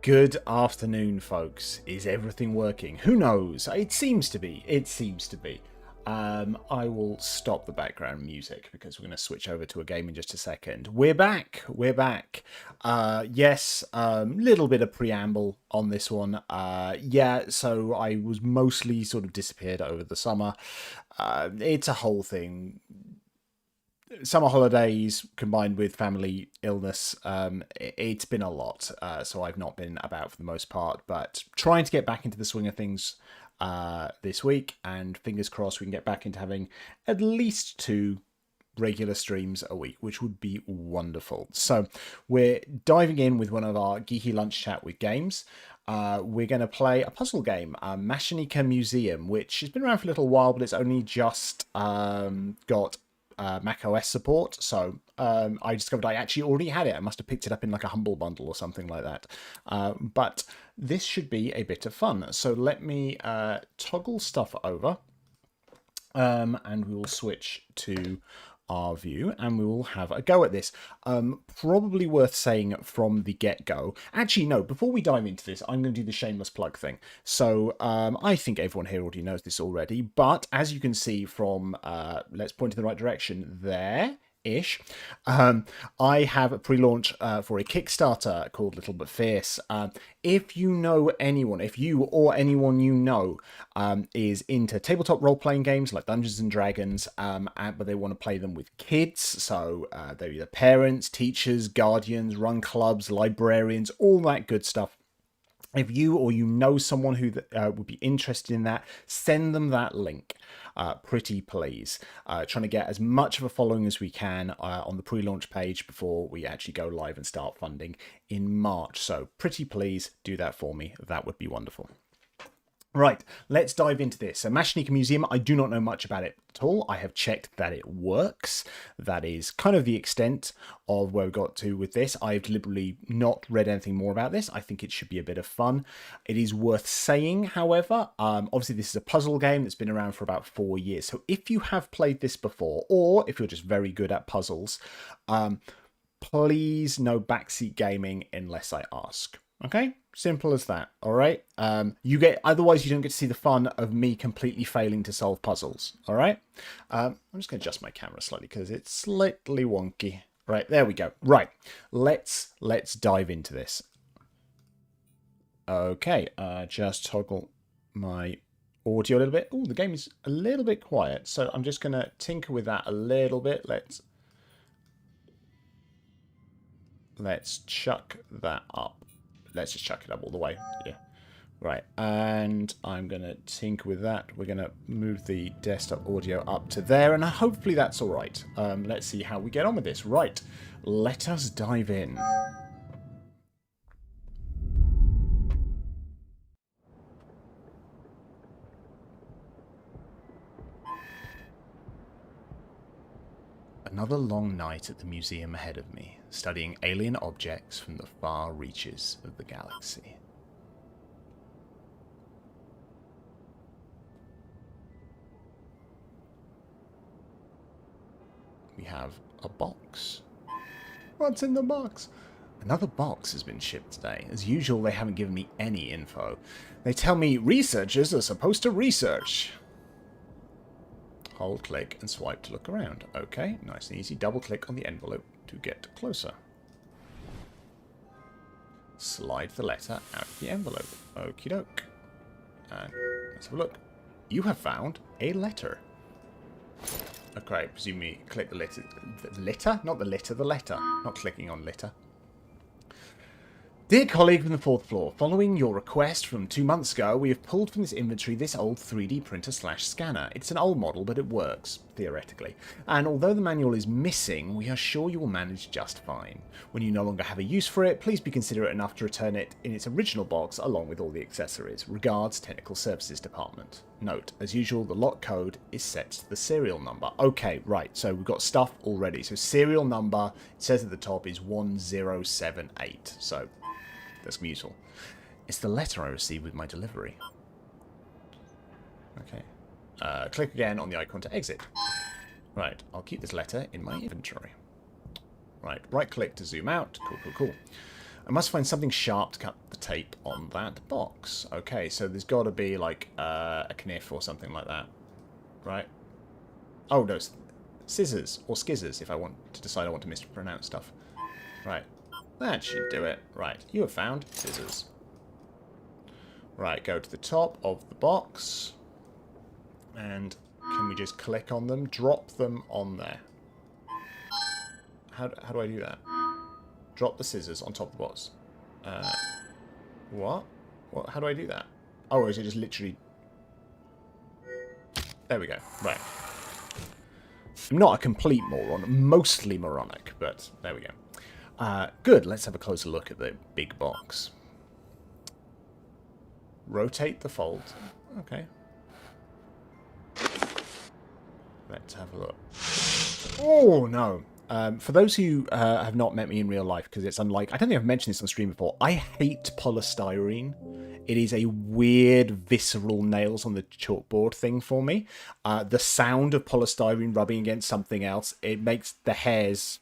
Good afternoon, folks. Is everything working? Who knows? It seems to be. It seems to be. I will stop the background music because we're going to switch over to a game in just a second. We're back. We're back. Yes, little bit of preamble on this one. Yeah, so I was mostly sort of disappeared over the summer. It's a whole thing. Summer holidays combined with family illness, it's been a lot, so I've not been about for the most part, but trying to get back into the swing of things this week, and fingers crossed we can get back into having at least 2 regular streams a week, which would be wonderful. So we're diving in with one of our geeky lunch chat with games. We're going to play a puzzle game, Machinika Museum, which has been around for a little while, but it's only just got Mac OS support, so I discovered I actually already had it. I must have picked it up in like a Humble Bundle or something like that. But this should be a bit of fun. So let me toggle stuff over, and we will switch to our view and we will have a go at this. Probably worth saying from the get-go. Actually, no, before we dive into this, I'm going to do the shameless plug thing. So I think everyone here already knows this already, but as you can see from, let's point in the right direction there, ish. I have a pre-launch for a Kickstarter called Little But Fierce. If you know anyone, if you or anyone you know is into tabletop role-playing games like Dungeons and Dragons, but they want to play them with kids, so they're either parents, teachers, guardians, run clubs, librarians, all that good stuff. If you or you know someone who would be interested in that, send them that link. Pretty please. Trying to get as much of a following as we can on the pre-launch page before we actually go live and start funding in March. So pretty please do that for me. That would be wonderful. Right, let's dive into this. So Machinika Museum, I do not know much about it at all. I have checked that it works. That is kind of the extent of where we got to with this. I've deliberately not read anything more about this. I think it should be a bit of fun. It is worth saying, however, obviously this is a puzzle game that's been around for about 4 years. So if you have played this before, or if you're just very good at puzzles, please no backseat gaming unless I ask. Okay, simple as that. All right. Otherwise you don't get to see the fun of me completely failing to solve puzzles. All right. I'm just going to adjust my camera slightly because it's slightly wonky. Right, there we go. Right, let's dive into this. Okay, just toggle my audio a little bit. Oh, the game is a little bit quiet, so I'm just going to tinker with that a little bit. Let's chuck that up. Let's just chuck it up all the way. Yeah. Right. And I'm going to tinker with that. We're going to move the desktop audio up to there. And hopefully that's all right. Let's see how we get on with this. Right. Let us dive in. Another long night at the museum ahead of me, studying alien objects from the far reaches of the galaxy. We have a box. What's in the box? Another box has been shipped today. As usual, they haven't given me any info. They tell me researchers are supposed to research. Hold, click, and swipe to look around. Okay, nice and easy. Double click on the envelope to get closer. Slide the letter out of the envelope. Okie doke. And let's have a look. You have found a letter. Okay, presumably click the letter. The letter? Not the litter, the letter. Not clicking on litter. Dear colleague from the 4th floor, following your request from 2 months ago, we have pulled from this inventory this old 3D printer/scanner. It's an old model, but it works, theoretically. And although the manual is missing, we are sure you will manage just fine. When you no longer have a use for it, please be considerate enough to return it in its original box along with all the accessories. Regards, Technical Services Department. Note, as usual, the lot code is set to the serial number. Okay, right, so we've got stuff already. So serial number, it says at the top, is 1078. So that's useful. It's the letter I received with my delivery. Okay. Click again on the icon to exit. Right, I'll keep this letter in my inventory. Right, right click to zoom out. Cool, cool, cool. I must find something sharp to cut the tape on that box. Okay, so there's got to be, like, a kniff or something like that. Right? Oh, no, scissors or skizzers if I want to decide I want to mispronounce stuff. Right. That should do it. Right, you have found scissors. Right, go to the top of the box. And can we just click on them? Drop them on there. How do I do that? Drop the scissors on top of the box. What? What? How do I do that? Oh, or is it just literally... There we go. Right. I'm not a complete moron. Mostly moronic, but there we go. Good. Let's have a closer look at the big box. Rotate the fold. Okay. Let's have a look. Oh, no. For those who have not met me in real life, because it's unlike... I don't think I've mentioned this on stream before. I hate polystyrene. It is a weird, visceral nails on the chalkboard thing for me. The sound of polystyrene rubbing against something else, it makes the hairs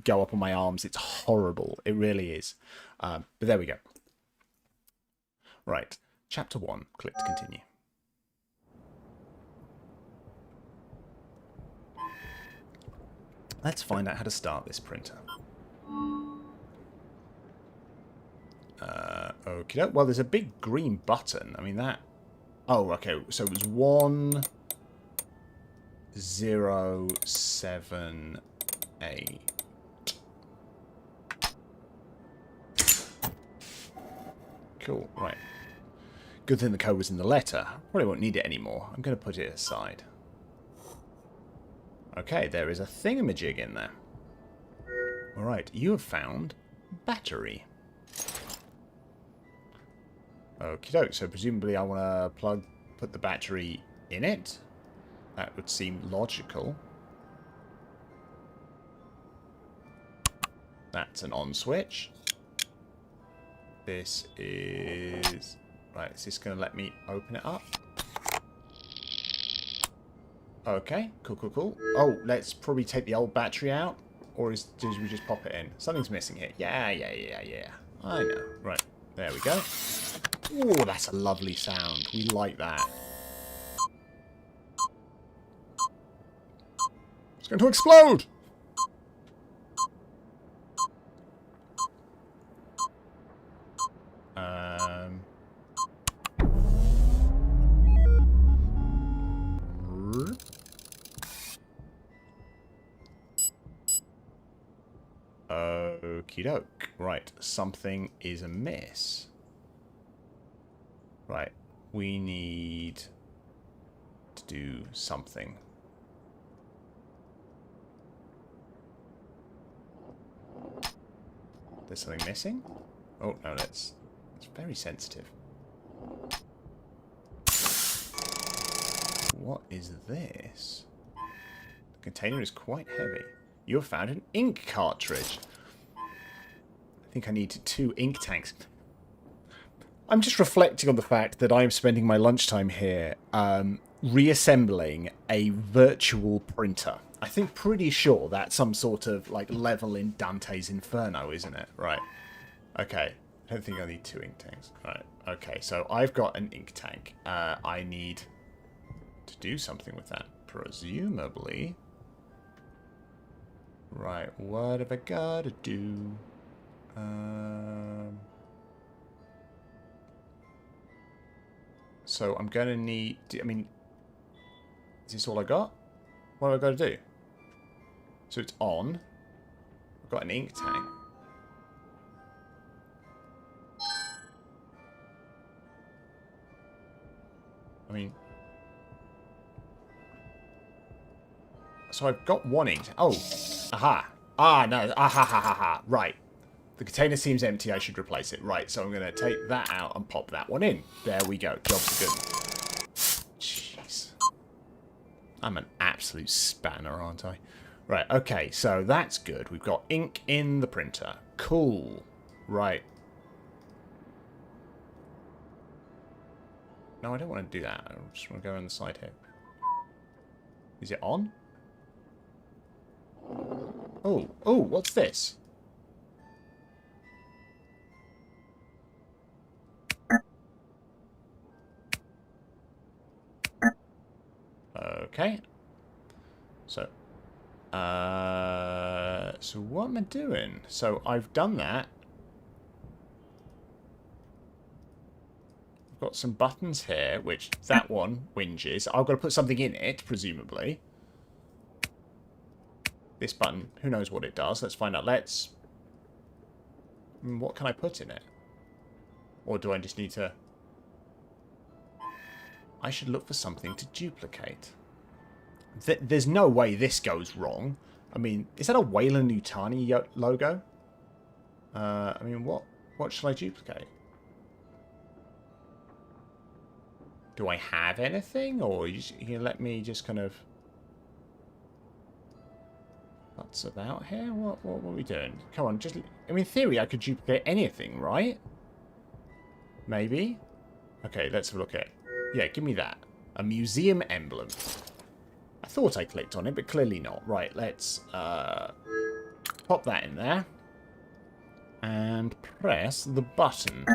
go up on my arms. It's horrible. It really is. But there we go. Right. Chapter 1. Click to continue. Let's find out how to start this printer. Okay. Well, there's a big green button. I mean, that... Oh, okay. So it was 1, 0, 7, 8. Cool. Right. Good thing the code was in the letter. Probably won't need it anymore. I'm going to put it aside. Okay, there is a thingamajig in there. Alright, you have found battery. Okie doke, so presumably I want to put the battery in it. That would seem logical. That's an on switch. This is... Right, is this going to let me open it up? Okay, cool, cool, cool. Oh, let's probably take the old battery out. Or do we just pop it in? Something's missing here. Yeah. I know. Right, there we go. Oh, that's a lovely sound. We like that. It's going to explode! Okie doke. Right, something is amiss. Right, we need to do something. There's something missing? Oh, no, it's very sensitive. What is this? The container is quite heavy. You have found an ink cartridge. I think I need 2 ink tanks. I'm just reflecting on the fact that I'm spending my lunchtime here reassembling a virtual printer. I think pretty sure that's some sort of like level in Dante's Inferno, isn't it? Right. Okay. I don't think I need 2 ink tanks. Right. Okay, so I've got an ink tank. I need to do something with that, presumably. Right, what have I got to do? So I'm going to need... I mean, is this all I got? What have I got to do? So it's on. I've got an ink tank. I mean... So I've got 1 ink... Oh! Aha! Ah, no. Aha, ha, ha, ha. Right. The container seems empty. I should replace it. Right, so I'm going to take that out and pop that one in. There we go. Job's good. Jeez. I'm an absolute spanner, aren't I? Right, okay. So that's good. We've got ink in the printer. Cool. Right. No, I don't want to do that. I just want to go on the side here. Is it on? Oh, what's this? Okay. So, so what am I doing? So I've done that. I've got some buttons here, which that one whinges. I've got to put something in it, presumably. This button, who knows what it does? Let's find out. What can I put in it? Or do I just need to... I should look for something to duplicate. There's no way this goes wrong. I mean, is that a Weyland-Yutani logo? I mean, what shall I duplicate? Do I have anything? Or you can let me just kind of... What's about here? What are we doing? Come on, just... I mean, in theory, I could duplicate anything, right? Maybe? Okay, let's have a look at it. Yeah, give me that. A museum emblem. I thought I clicked on it, but clearly not. Right, let's pop that in there. And press the button.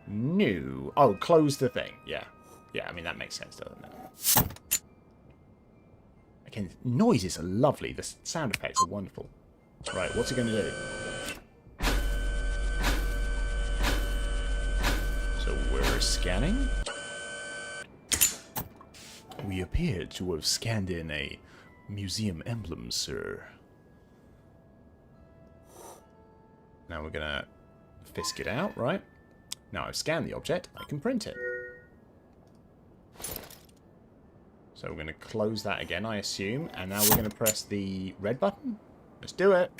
New. Oh, close the thing. Yeah. Yeah, I mean, that makes sense, doesn't it? Again, noises are lovely. The sound effects are wonderful. Right, what's it going to do? So we're scanning. We appear to have scanned in a museum emblem, sir. Now we're going to fisk it out, right? Now I've scanned the object, I can print it. So we're going to close that again, I assume. And now we're going to press the red button. Let's do it.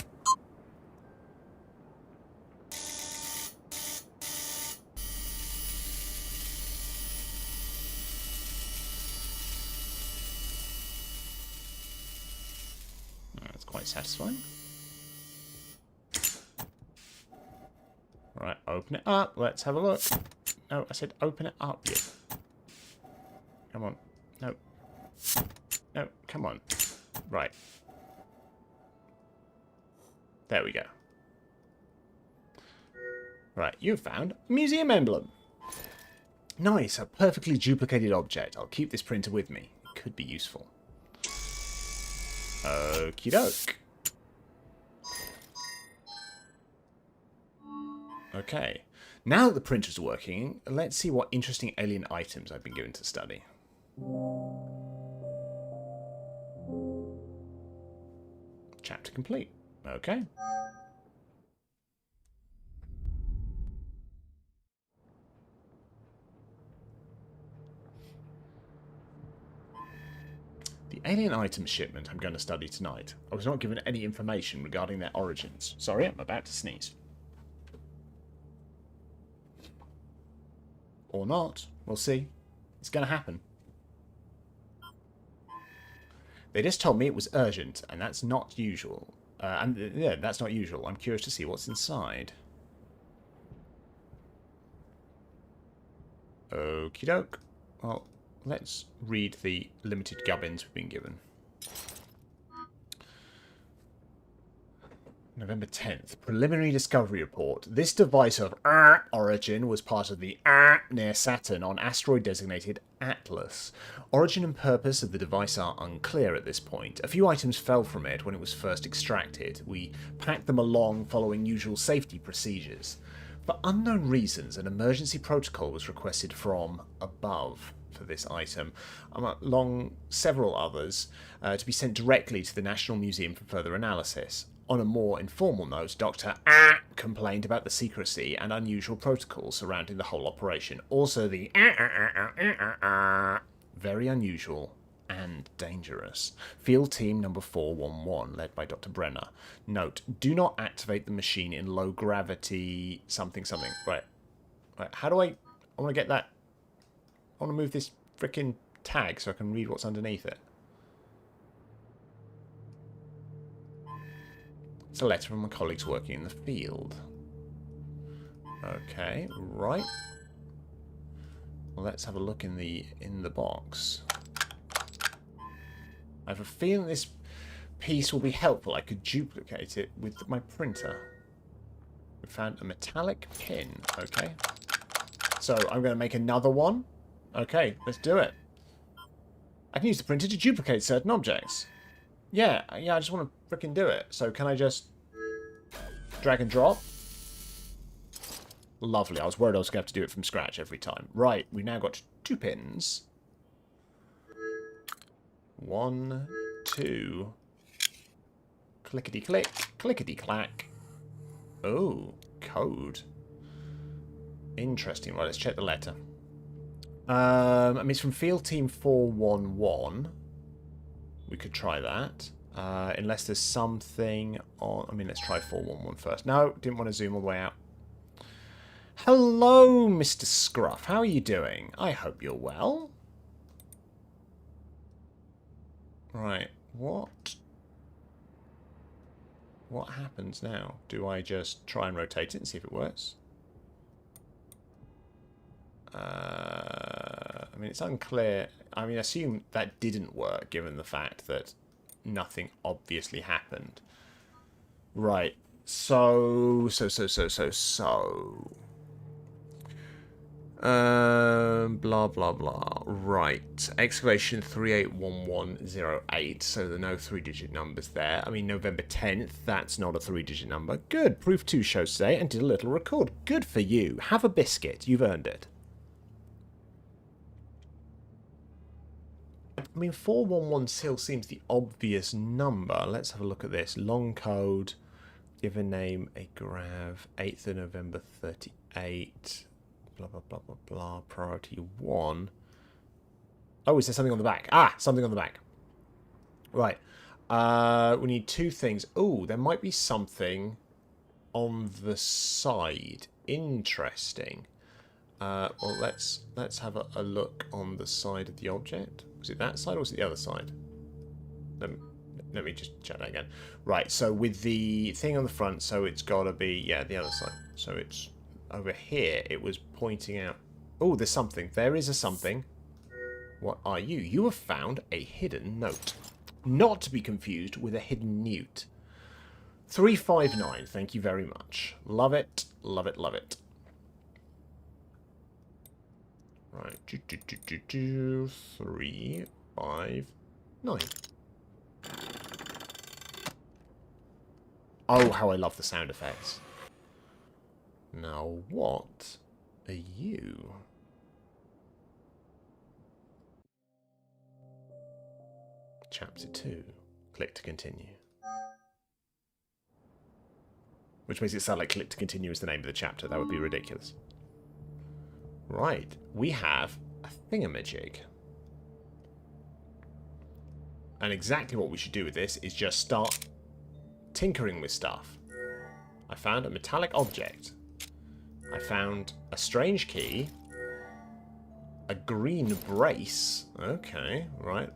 That's quite satisfying. Alright, open it up. Let's have a look. No, I said open it up. Yeah. Come on. No. No, come on. Right. There we go. Right, you've found a museum emblem. Nice, a perfectly duplicated object. I'll keep this printer with me. It could be useful. Okie doke. Okay. Now that the printer's working, let's see what interesting alien items I've been given to study. Chapter complete. Okay. The alien item shipment I'm going to study tonight. I was not given any information regarding their origins. Sorry, I'm about to sneeze. Or not. We'll see. It's going to happen. They just told me it was urgent, and that's not usual. Yeah, that's not usual. I'm curious to see what's inside. Okie doke. Well, let's read the limited gubbins we've been given. November 10th. Preliminary discovery report. This device of origin was part of the near Saturn on asteroid designated Atlas. Origin and purpose of the device are unclear at this point. A few items fell from it when it was first extracted. We packed them along following usual safety procedures. For unknown reasons, an emergency protocol was requested from above for this item, along several others, to be sent directly to the National Museum for further analysis. On a more informal note, Dr. complained about the secrecy and unusual protocols surrounding the whole operation. Also the very unusual and dangerous. Field Team number 411, led by Dr. Brenner. Note, do not activate the machine in low gravity something. Right, how do I want to get that? I want to move this frickin' tag so I can read what's underneath it. It's a letter from my colleagues working in the field. Okay, right. Well, let's have a look in the box. I have a feeling this piece will be helpful. I could duplicate it with my printer. We found a metallic pin. Okay. So I'm going to make another one. Okay, let's do it. I can use the printer to duplicate certain objects. Yeah, I just want to frickin' do it. So can I just drag and drop? Lovely. I was worried I was going to have to do it from scratch every time. Right, we've now got 2 pins. 1, 2. Clickety-click, clickety-clack. Oh, code. Interesting. Right, let's check the letter. I mean, it's from Field Team 411. We could try that. Unless there's something on... I mean, let's try 411 first. No, didn't want to zoom all the way out. Hello, Mr. Scruff. How are you doing? I hope you're well. Right, what happens now? Do I just try and rotate it and see if it works? I mean, it's unclear. I mean, I assume that didn't work, given the fact that nothing obviously happened. Right, so... blah, blah, blah. Right. Excavation 381108. So there are no 3-digit numbers there. I mean, November 10th, that's not a 3-digit number. Good. Proof 2 shows today and did a little record. Good for you. Have a biscuit. You've earned it. I mean, 411 still seems the obvious number. Let's have a look at this. Long code. Give a name, a grav. 8th of November 38. Blah, blah, blah, blah, blah. Priority 1. Oh, is there something on the back? Ah, something on the back. Right. We need 2 things. Oh, there might be something on the side. Interesting. Well, let's have a look on the side of the object. Was it that side or was it the other side? Let me just check that again. Right, so with the thing on the front, so it's got to be, yeah, the other side. So it's... Over here, it was pointing out... Oh, there's something. There is a something. What are you? You have found a hidden note. Not to be confused with a hidden newt. 359, thank you very much. Love it, love it, love it. Right. 359. Oh, how I love the sound effects. Now, what are you? Chapter 2. Click to continue. Which makes it sound like click to continue is the name of the chapter. That would be ridiculous. Right. We have a thingamajig. And exactly what we should do with this is just start tinkering with stuff. I found a metallic object. I found a strange key. A green brace. Okay, right.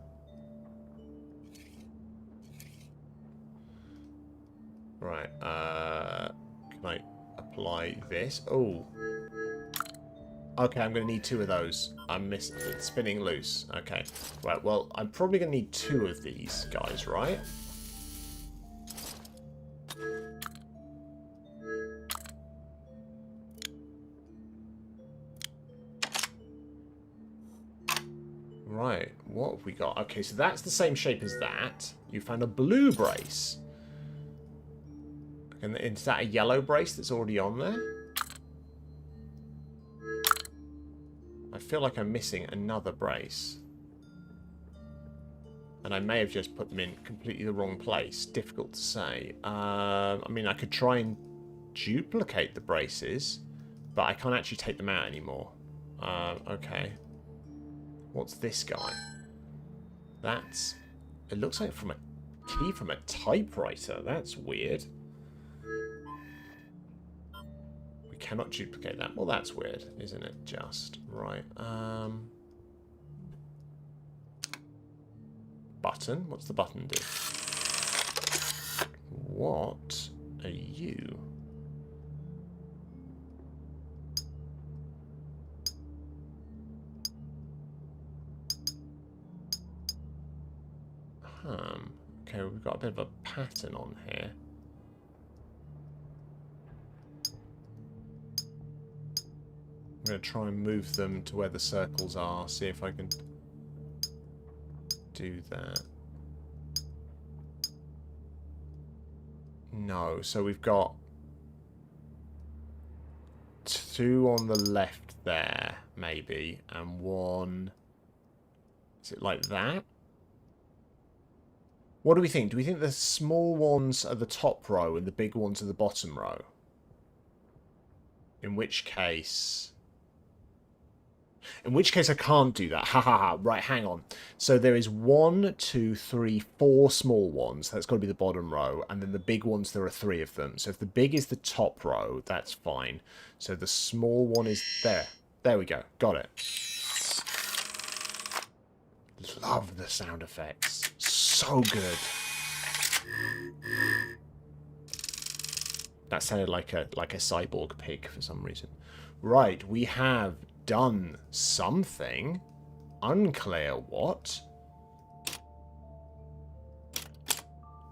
Right, can I apply this? Oh. Okay, I'm going to need 2 of those. It's spinning loose. Okay. Right, well, I'm probably going to need 2 of these guys, right? Right, what have we got? Okay, so that's the same shape as that. You found a blue brace. And is that a yellow brace that's already on there? I feel like I'm missing another brace. And I may have just put them in completely the wrong place. Difficult to say. I mean, I could try and duplicate the braces, but I can't actually take them out anymore. Okay. What's this guy? That's... It looks like from a key from a typewriter. That's weird. We cannot duplicate that. Well, that's weird, isn't it? Just. Right. Button? What's the button do? What are you? Okay, we've got a bit of a pattern on here. I'm going to try and move them to where the circles are, see if I can... do that. No, so we've got 2 on the left there, maybe, and 1... Is it like that? What do we think? Do we think the small ones are the top row and the big ones are the bottom row? In which case... I can't do that. Ha ha ha. Right, hang on. So there is 1, 2, 3, 4 small ones. That's got to be the bottom row. And then the big ones, there are 3 of them. So if the big is the top row, that's fine. So the small one is there. There we go. Got it. Love the sound effects. So good. That sounded like a cyborg pig for some reason. Right, we have done something. Unclear what.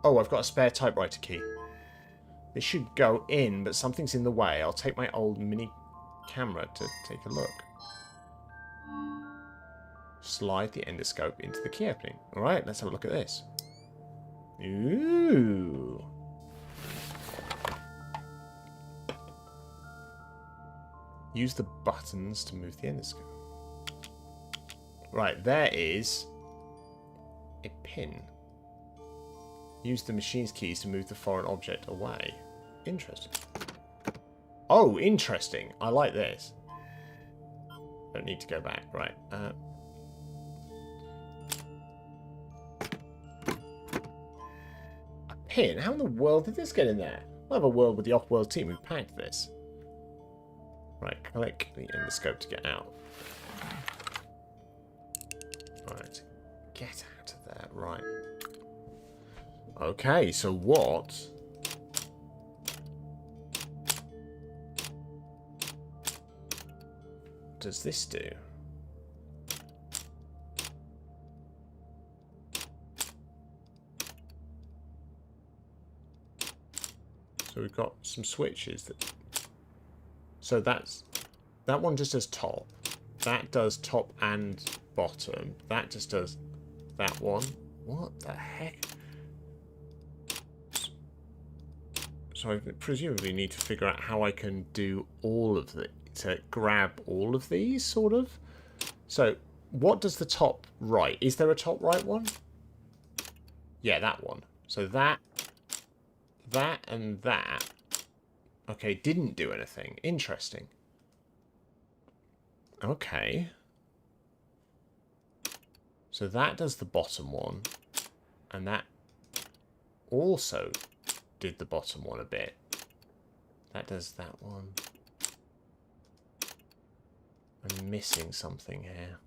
Oh, I've got a spare typewriter key. This should go in, but something's in the way. I'll take my old mini camera to take a look. Slide the endoscope into the key opening. Alright, let's have a look at this. Ooh. Use the buttons to move the endoscope. Right, there is a pin. Use the machine's keys to move the foreign object away. Interesting. Oh, interesting. I like this. Don't need to go back. Right. A pin? How in the world did this get in there? We'll have a word with the off-world team who packed this. Right, click the endoscope to get out. Right, get out of there. Right. Okay, so what does this do? So we've got some switches that... So that one just does top. That does top and bottom. That just does that one. What the heck? So I presumably need to figure out how I can do all of the... to grab all of these, sort of. So, what does the top right? Is there a top right one? Yeah, that one. So that, and that. Okay, didn't do anything. Interesting. Okay. So that does the bottom one. And that also did the bottom one a bit. That does that one. I'm missing something here.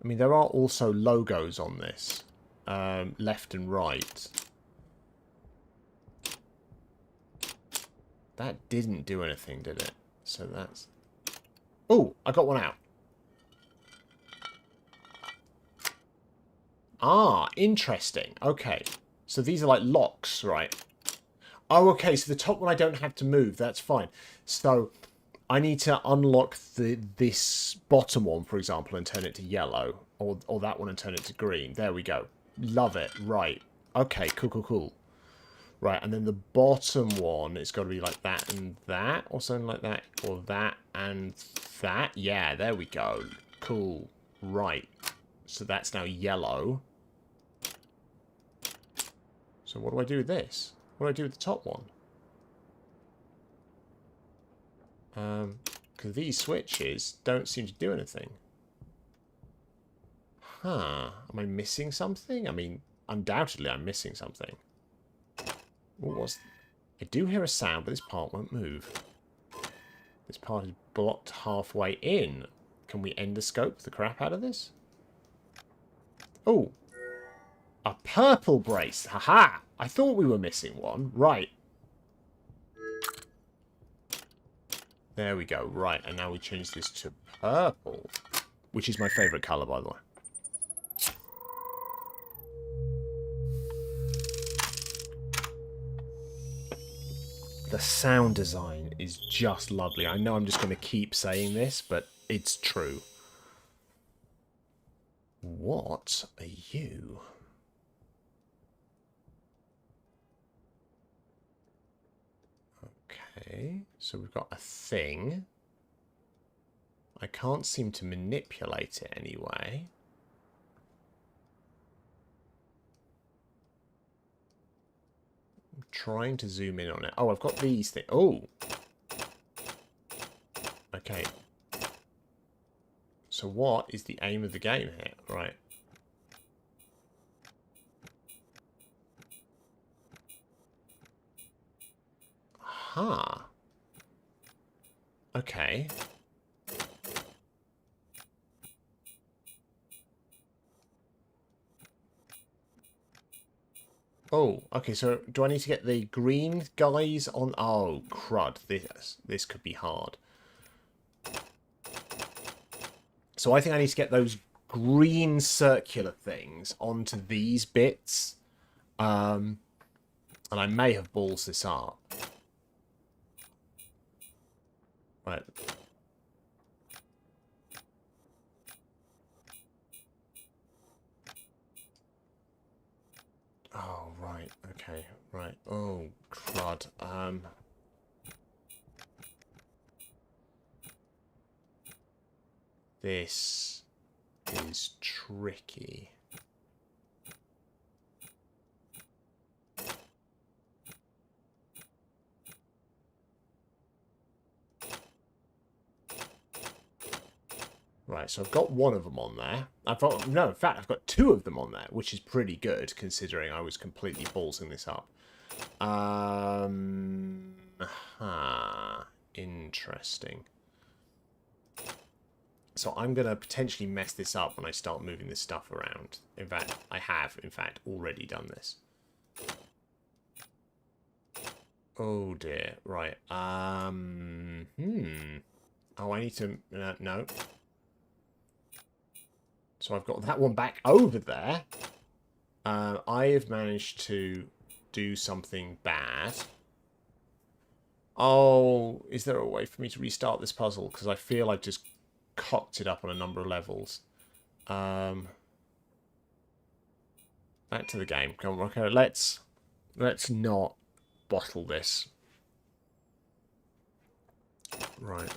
I mean, there are also logos on this. Left and right. That didn't do anything, did it? So that's... Oh, I got one out. Ah, interesting. Okay. So these are like locks, right? Oh, okay. So the top one I don't have to move. That's fine. So I need to unlock this bottom one, for example, and turn it to yellow. Or that one and turn it to green. There we go. Love it. Right. Okay, cool, cool, cool. Right, and then the bottom one, it's got to be like that and that, or something like that, or that and that. Yeah, there we go. Cool. Right. So that's now yellow. So what do I do with this? What do I do with the top one? Because these switches don't seem to do anything. Huh. Am I missing something? I mean, undoubtedly I'm missing something. What was... I do hear a sound, but this part won't move. This part is blocked halfway in. Can we endoscope the crap out of this? Oh. A purple brace. Haha. I thought we were missing one. Right. There we go. Right. And now we change this to purple. Which is my favourite colour, by the way. The sound design is just lovely. I know I'm just going to keep saying this, but it's true. What are you? Okay, so we've got a thing. I can't seem to manipulate it anyway. I'm trying to zoom in on it. Oh, I've got these things. Oh! Okay. So what is the aim of the game here? Right. Huh. Okay. Oh, okay, so do I need to get the green guys on? Oh, crud. This could be hard. So I think I need to get those green circular things onto these bits. And I may have balls this up. Right. Oh, right. Okay. Right. Oh, crud. This is tricky. Right, so I've got one of them on there. No, in fact, I've got two of them on there, which is pretty good, considering I was completely ballsing this up. Interesting. So I'm going to potentially mess this up when I start moving this stuff around. In fact, I have, already done this. Oh, dear. Right. Oh, I need to... no. So I've got that one back over there. I have managed to do something bad. Oh, is there a way for me to restart this puzzle? Because I feel I've just cocked it up on a number of levels. Back to the game. Come on, okay, let's not bottle this. Right.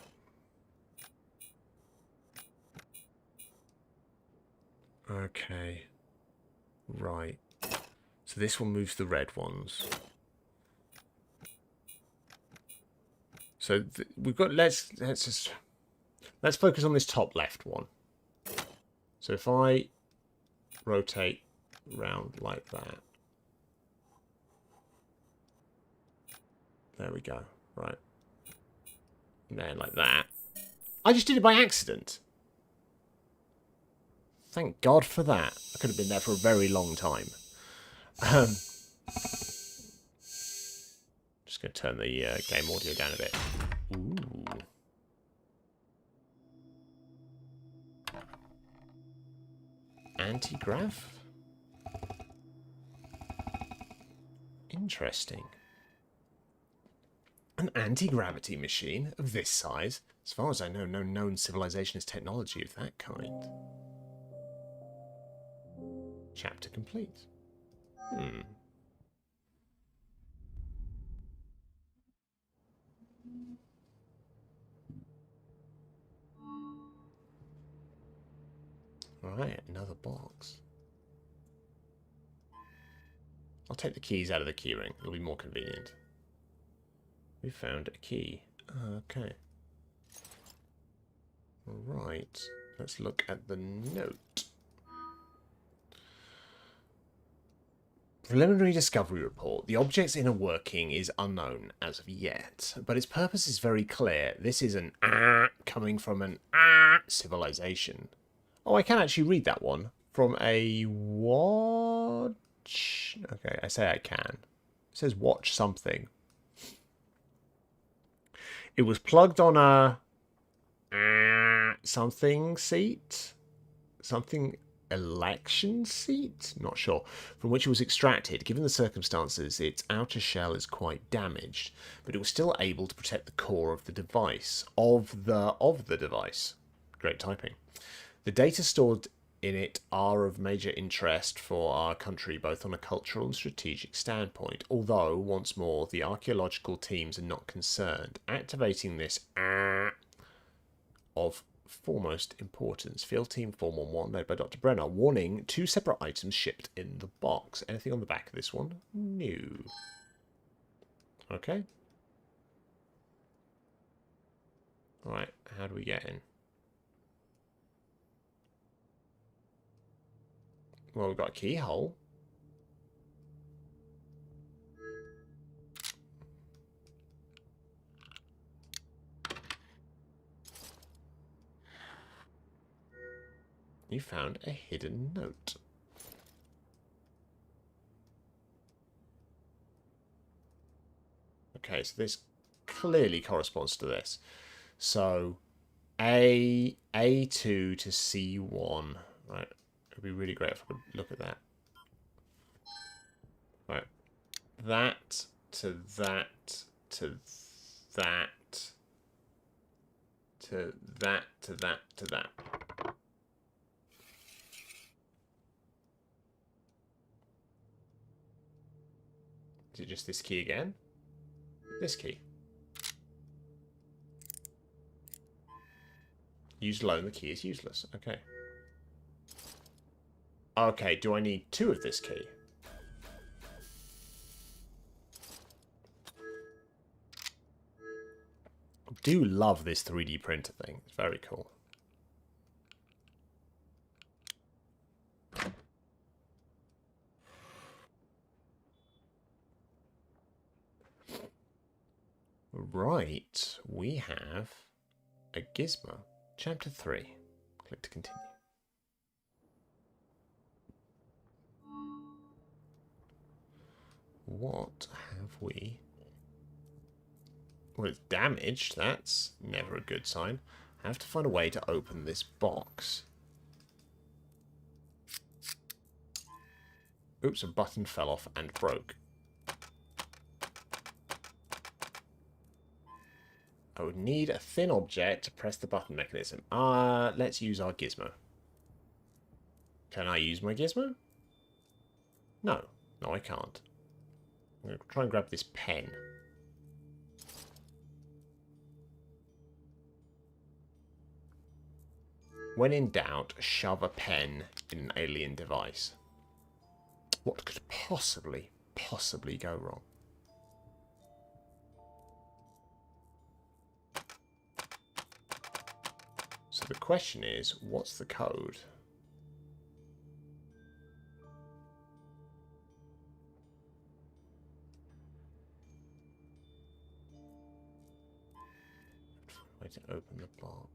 Okay. Right. So this one moves the red ones. So we've got let's focus on this top left one. So if I rotate round like that. There we go. Right. And then like that. I just did it by accident. Thank God for that. I could have been there for a very long time. Just going to turn the game audio down a bit. Ooh. Anti-grav? Interesting. An anti-gravity machine of this size? As far as I know, no known civilization has technology of that kind. Chapter complete. Alright, another box. I'll take the keys out of the keyring. It'll be more convenient. We found a key. Okay. Right. Let's look at the note. Preliminary discovery report. The object's inner working is unknown as of yet, but its purpose is very clear. This is an coming from an civilization. Oh, I can actually read that one from a watch. Okay, I say I can. It says watch something. It was plugged on a something seat, something election seat, not sure, from which it was extracted. Given the circumstances, its outer shell is quite damaged, but it was still able to protect the core of the device. Of the device. Great typing. The data stored in it are of major interest for our country, both on a cultural and strategic standpoint. Although, once more, the archaeological teams are not concerned. Activating this of foremost importance. Field Team 411, led by Dr. Brenner. Warning, 2 separate items shipped in the box. Anything on the back of this one? No. Okay. Right, how do we get in? Well, we've got a keyhole. You found a hidden note. Okay, so this clearly corresponds to this. So, A2 to C1. Right, it'd be really great if I could look at that. Right, that to that to that to that to that to that. Is it just this key again? This key. Used alone, the key is useless. Okay. Okay, do I need 2 of this key? I do love this 3D printer thing. It's very cool. Right, we have a gizmo. Chapter 3. Click to continue. What have we? Well, it's damaged. That's never a good sign. I have to find a way to open this box. Oops, a button fell off and broke. I would need a thin object to press the button mechanism. Let's use our gizmo. Can I use my gizmo? No. No, I can't. I'm going to try and grab this pen. When in doubt, shove a pen in an alien device. What could possibly go wrong? So the question is, what's the code? Way to open the box.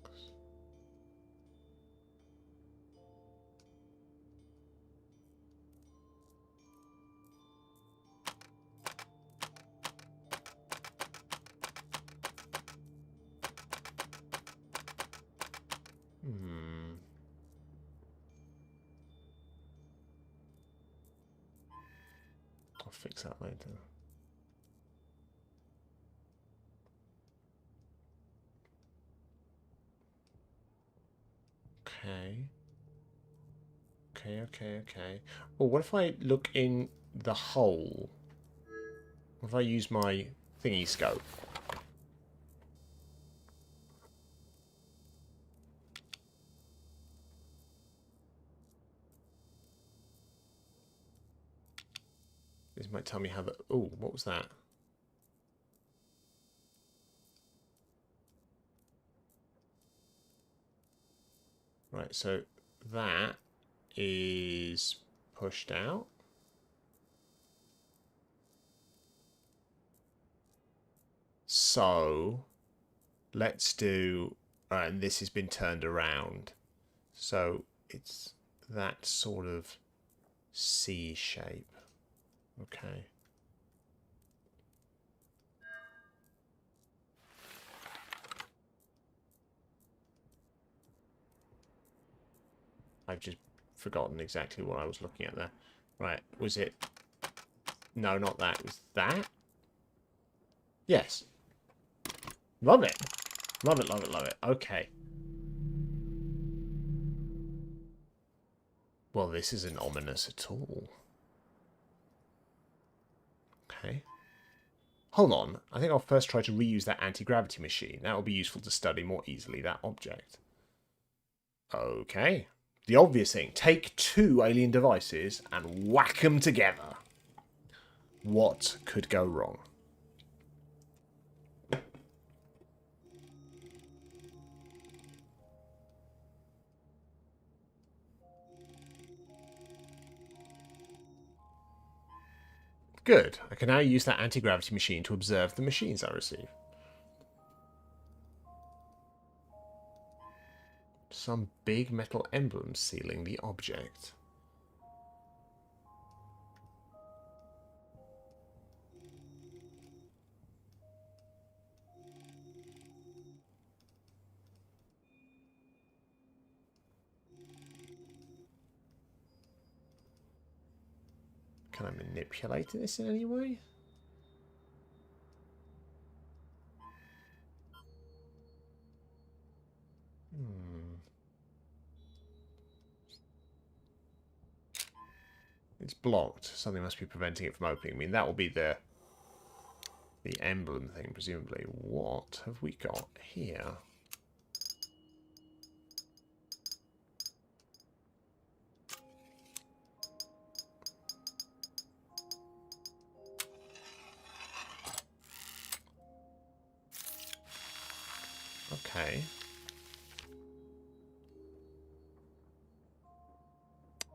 I'll fix that later. Okay. Okay. Well, what if I look in the hole? What if I use my thingy scope? This might tell me how the... Oh, what was that? Right, so that is pushed out. So let's do... and this has been turned around. So it's that sort of C shape. Okay. I've just forgotten exactly what I was looking at there. Right, was it... No, not that. Was that? Yes. Love it. Love it. Okay. Well, this isn't ominous at all. Okay. Hold on. I think I'll first try to reuse that anti-gravity machine. That will be useful to study more easily that object. Okay. The obvious thing. Take two alien devices and whack them together. What could go wrong? Good. I can now use that anti-gravity machine to observe the machines I receive. Some big metal emblem sealing the object. Can I manipulate this in any way? It's blocked. Something must be preventing it from opening. I mean, that will be the emblem thing, presumably. What have we got here? Okay.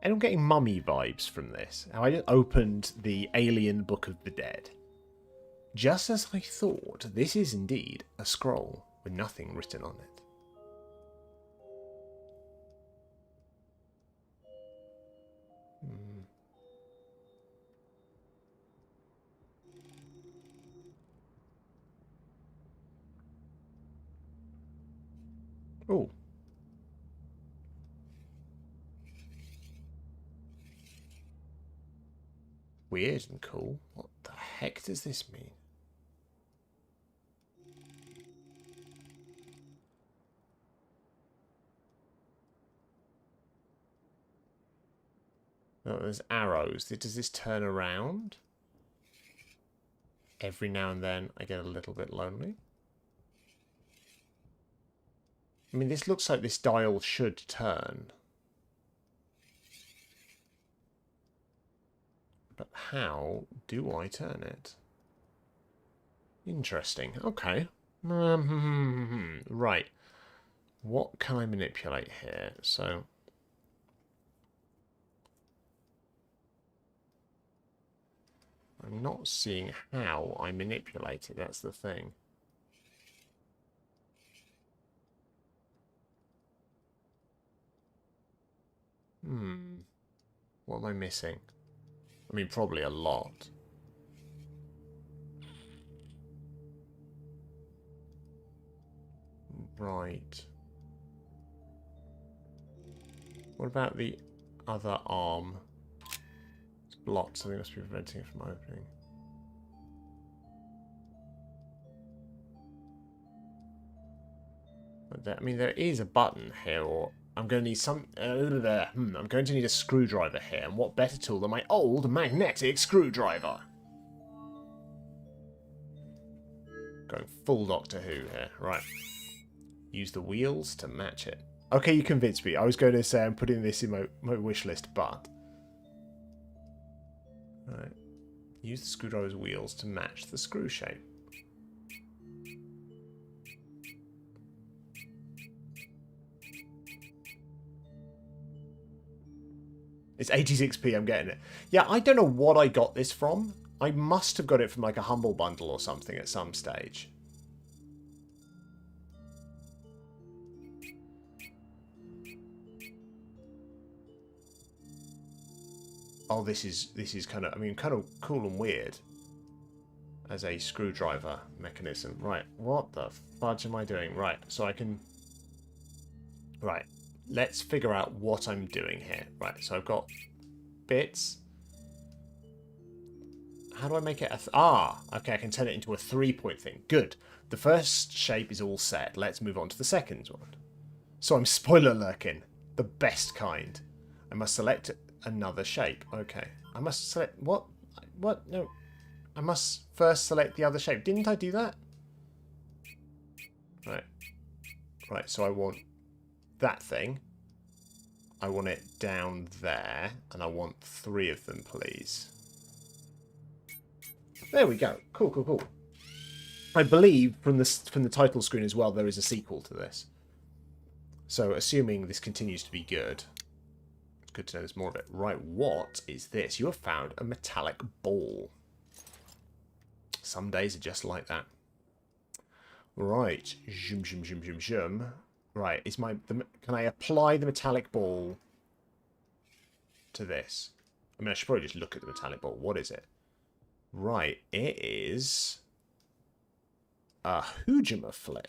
And I'm getting mummy vibes from this. Now, I just opened the Alien Book of the Dead. Just as I thought, this is indeed a scroll with nothing written on it. Oh. Weird and cool. What the heck does this mean? Oh, there's arrows. Does this turn around? Every now and then I get a little bit lonely. I mean, this looks like this dial should turn. But how do I turn it? Interesting. Okay. Right. What can I manipulate here? So... I'm not seeing how I manipulate it. That's the thing. What am I missing? I mean, probably a lot. Right. What about the other arm? It's blocked, something must be preventing it from opening. I mean, there is a button here, or I'm going to need some... I'm going to need a screwdriver here, and what better tool than my old magnetic screwdriver? Going full Doctor Who here. Right. Use the wheels to match it. Okay, you convinced me. I was going to say I'm putting this in my wish list, but... Right. Use the screwdriver's wheels to match the screw shape. It's 86p, I'm getting it. Yeah, I don't know what I got this from. I must have got it from like a Humble Bundle or something at some stage. Oh, this is kind of, I mean, kind of cool and weird as a screwdriver mechanism. Right, what the fudge am I doing? Right, so I can... Right, let's figure out what I'm doing here. Right, so I've got bits. How do I make it a... okay, I can turn it into a 3-point thing. Good. The first shape is all set. Let's move on to the second one. So I'm spoiler lurking. The best kind. I must select another shape. Okay. I must select... What? What? No. I must first select the other shape. Didn't I do that? Right. Right, so I want that thing. I want it down there. And I want 3 of them, please. There we go. Cool, cool, cool. I believe from the title screen as well, there is a sequel to this. So, assuming this continues to be good, it's good to know there's more of it. Right, what is this? You have found a metallic ball. Some days are just like that. Right, zoom, zoom, zoom, zoom, zoom. Right, can I apply the metallic ball to this? I mean, I should probably just look at the metallic ball. What is it? Right, it is a Hujima flip.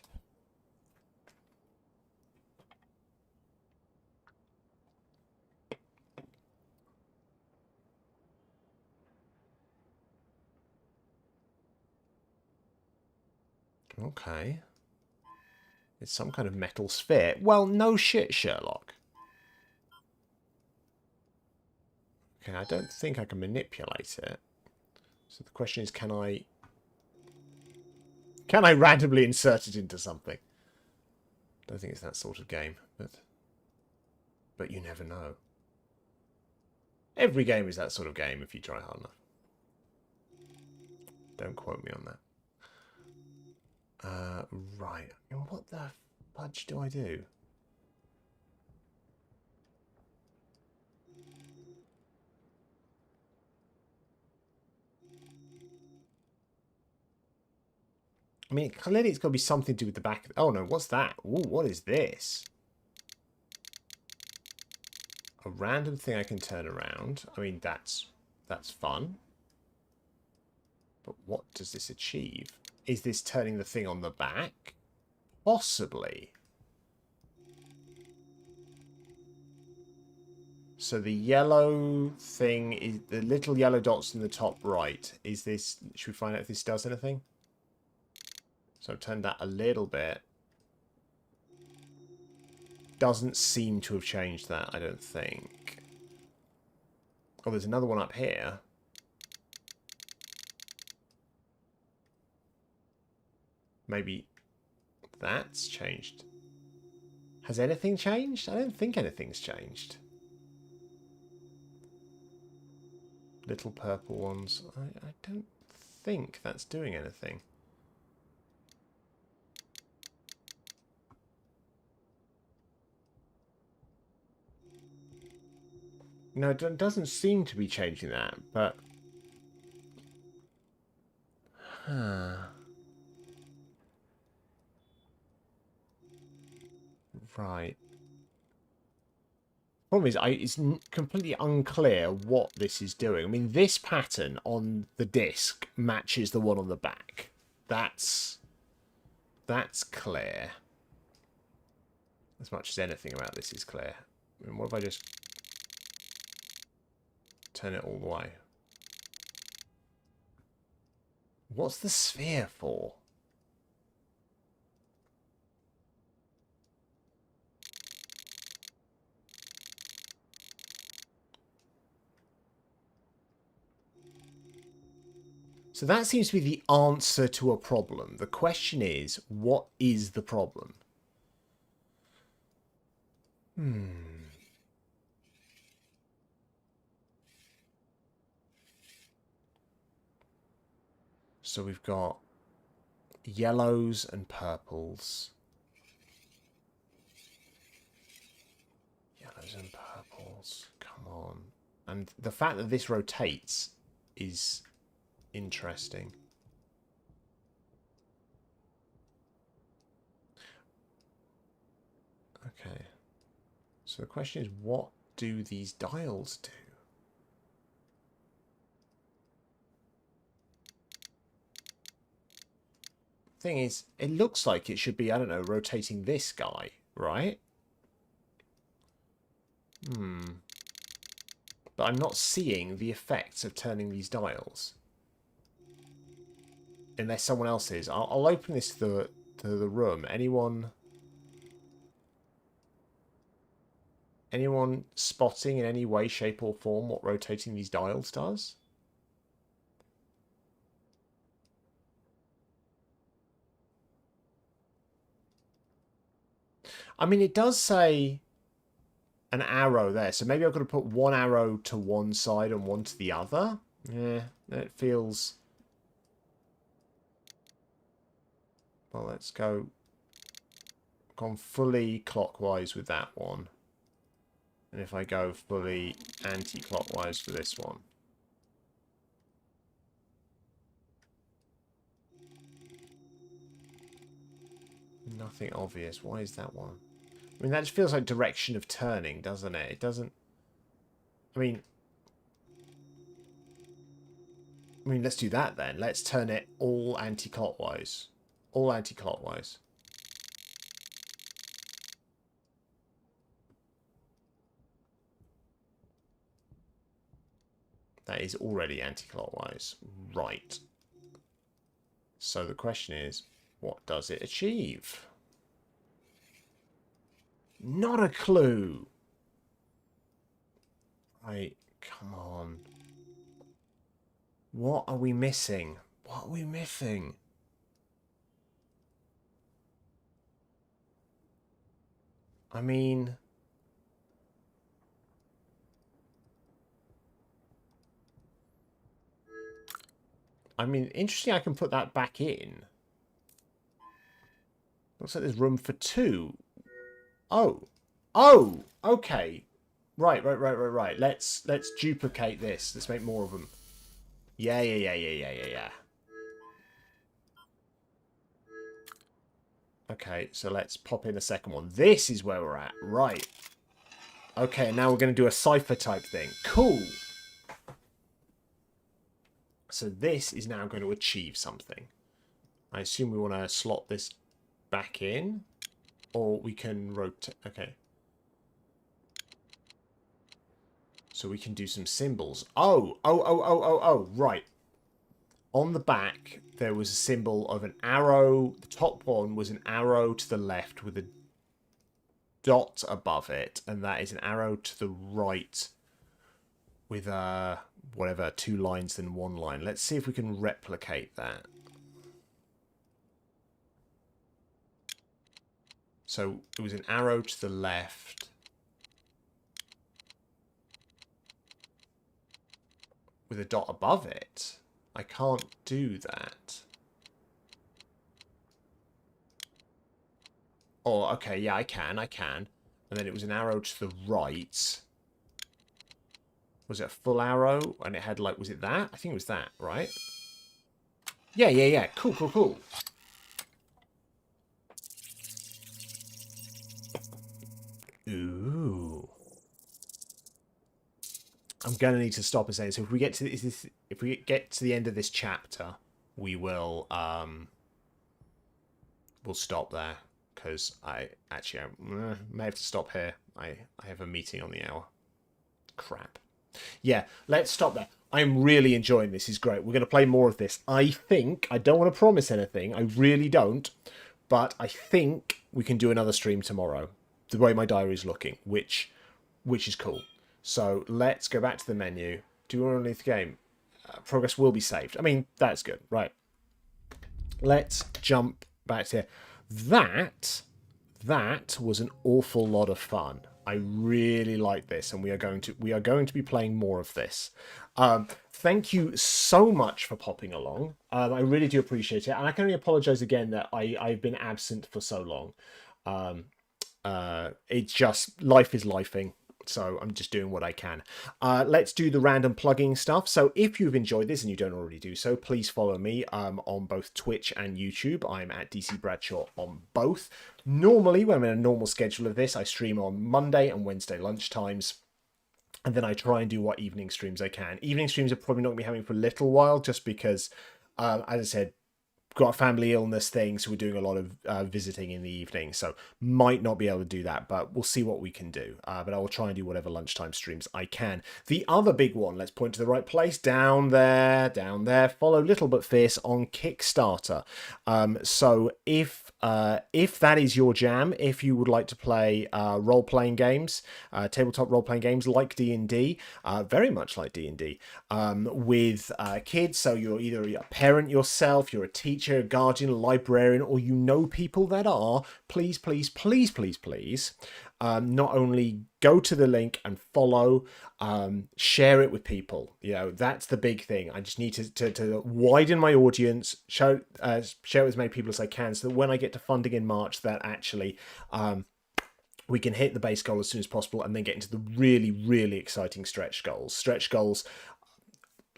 Okay. It's some kind of metal sphere. Well, no shit, Sherlock. Okay, I don't think I can manipulate it. So the question is, can I randomly insert it into something? Don't think it's that sort of game, but you never know. Every game is that sort of game if you try hard enough. Don't quote me on that. Right. And what the fudge do I do? I mean, clearly it's got to be something to do with the back. Oh no, what's that? Ooh, what is this? A random thing I can turn around. I mean, that's fun. But what does this achieve? Is this turning the thing on the back? Possibly. So the yellow thing is the little yellow dots in the top right. Is this? Should we find out if this does anything? So I've turned that a little bit. Doesn't seem to have changed that, I don't think. Oh, there's another one up here. Maybe that's changed. Has anything changed? I don't think anything's changed. Little purple ones. I don't think that's doing anything. No, it doesn't seem to be changing that, but... Right. Problem is, it's completely unclear what this is doing. I mean, this pattern on the disc matches the one on the back. That's clear. As much as anything about this is clear. I mean, what if I just turn it all the way? What's the sphere for? So that seems to be the answer to a problem. The question is, what is the problem? So we've got yellows and purples. Yellows and purples. Come on. And the fact that this rotates is interesting. Okay. So the question is, what do these dials do? Thing is, it looks like it should be, I don't know, rotating this guy, right? But I'm not seeing the effects of turning these dials. Unless someone else is. I'll open this to the room. Anyone? Anyone spotting in any way, shape or form what rotating these dials does? I mean, it does say an arrow there, so maybe I've got to put one arrow to one side and one to the other. Yeah, it feels... Well, let's go... Gone fully clockwise with that one. And if I go fully anti-clockwise for this one. Nothing obvious. Why is that one? I mean, that just feels like direction of turning, doesn't it? It doesn't... I mean, let's do that then. Let's turn it all anti-clockwise. All anti-clockwise. That is already anti-clockwise. Right. So the question is, what does it achieve? Not a clue. Right, come on. What are we missing? What are we missing? I mean... interesting I can put that back in. Looks like there's room for two. Oh. Oh! Okay. Right. Let's duplicate this. Let's make more of them. Yeah. Okay, so let's pop in a second one. This is where we're at. Right. Okay, now we're going to do a cipher type thing. Cool. So this is now going to achieve something. I assume we want to slot this back in. Or we can rotate. Okay. So we can do some symbols. Oh, right. On the back, there was a symbol of an arrow. The top one was an arrow to the left with a dot above it. And that is an arrow to the right with whatever, 2 lines then 1 line. Let's see if we can replicate that. So it was an arrow to the left with a dot above it. I can't do that. Oh, okay, yeah, I can. And then it was an arrow to the right. Was it a full arrow? And it had, like, was it that? I think it was that, right? Yeah. Cool. Ooh. I'm gonna need to stop and say, so if we get to this, if we get to the end of this chapter, we will we'll stop there, because I may have to stop here. I have a meeting on the hour. Crap. Yeah, let's stop there. I'm really enjoying this. It's great. We're going to play more of this. I think, I don't want to promise anything. I really don't. But I think we can do another stream tomorrow. The way my diary is looking, which is cool. So let's go back to the menu. Do we want to leave the game? Progress will be saved. I mean, that's good. Right. Let's jump back to here. That was an awful lot of fun. I really like this, and we are going to be playing more of this. Thank you so much for popping along. I really do appreciate it, and I can only apologise again that I've been absent for so long. It's just life is lifing. So I'm just doing what I can. Let's do the random plugging stuff. So if you've enjoyed this and you don't already do so, please follow me on both Twitch and YouTube. I'm at DC Bradshaw on both. Normally, when I'm in a normal schedule of this, I stream on Monday and Wednesday lunchtimes. And then I try and do what evening streams I can. Evening streams are probably not going to be having for a little while, just because, as I said, got a family illness thing, so we're doing a lot of visiting in the evening, so might not be able to do that, but we'll see what we can do. But I will try and do whatever lunchtime streams I can. The other big one, let's point to the right place, down there, follow Little But Fierce on Kickstarter. So if that is your jam, if you would like to play role-playing games, tabletop role-playing games like D&D, very much like D&D, with kids, so you're either a parent yourself, you're a teacher, a guardian, a librarian, or you know people that are, please, please, please, please, please, not only go to the link and follow, share it with people. That's the big thing. I just need to widen my audience, share it with as many people as I can, so that when I get to funding in March, that actually we can hit the base goal as soon as possible and then get into the really, really exciting stretch goals. Stretch goals,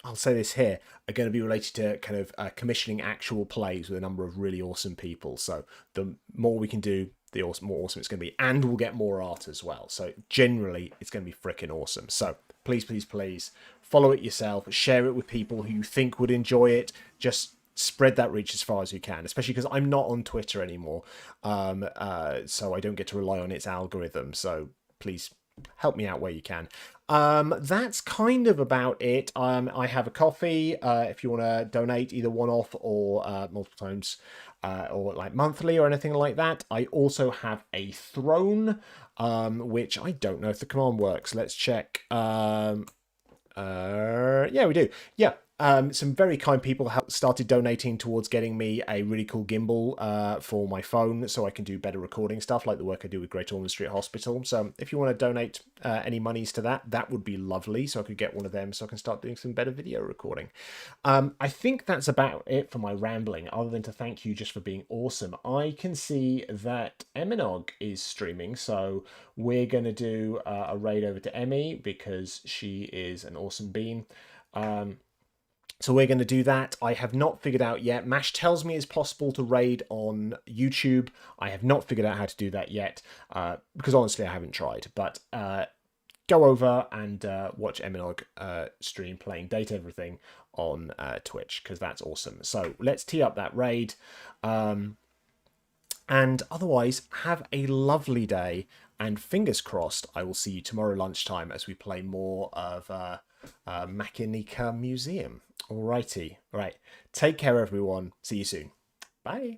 I'll say this here, are going to be related to kind of commissioning actual plays with a number of really awesome people. So the more we can do, the more awesome it's going to be. And we'll get more art as well. So generally, it's going to be freaking awesome. So please, please, please follow it yourself. Share it with people who you think would enjoy it. Just spread that reach as far as you can, especially because I'm not on Twitter anymore. So I don't get to rely on its algorithm. So please help me out where you can. That's kind of about it. I have a coffee if you want to donate either one-off or multiple times, or like monthly or anything like that. I also have a throne, which I don't know if the command works. Let's check. Yeah, we do. Yeah. Some very kind people have started donating towards getting me a really cool gimbal for my phone, so I can do better recording stuff like the work I do with Great Ormond Street Hospital. So if you want to donate any monies to that would be lovely, so I could get one of them so I can start doing some better video recording. I think that's about it for my rambling, other than to thank you just for being awesome. I can see that Eminog is streaming, so we're going to do a raid over to Emmy because she is an awesome bean. So we're going to do that. I have not figured out yet. Mash tells me it's possible to raid on YouTube. I have not figured out how to do that yet, because honestly I haven't tried. But go over and watch Eminog stream playing Date Everything on Twitch, because that's awesome. So let's tee up that raid. And otherwise, have a lovely day. And fingers crossed, I will see you tomorrow lunchtime as we play more of Machinika Museum. Alrighty. Right. Take care, everyone. See you soon. Bye.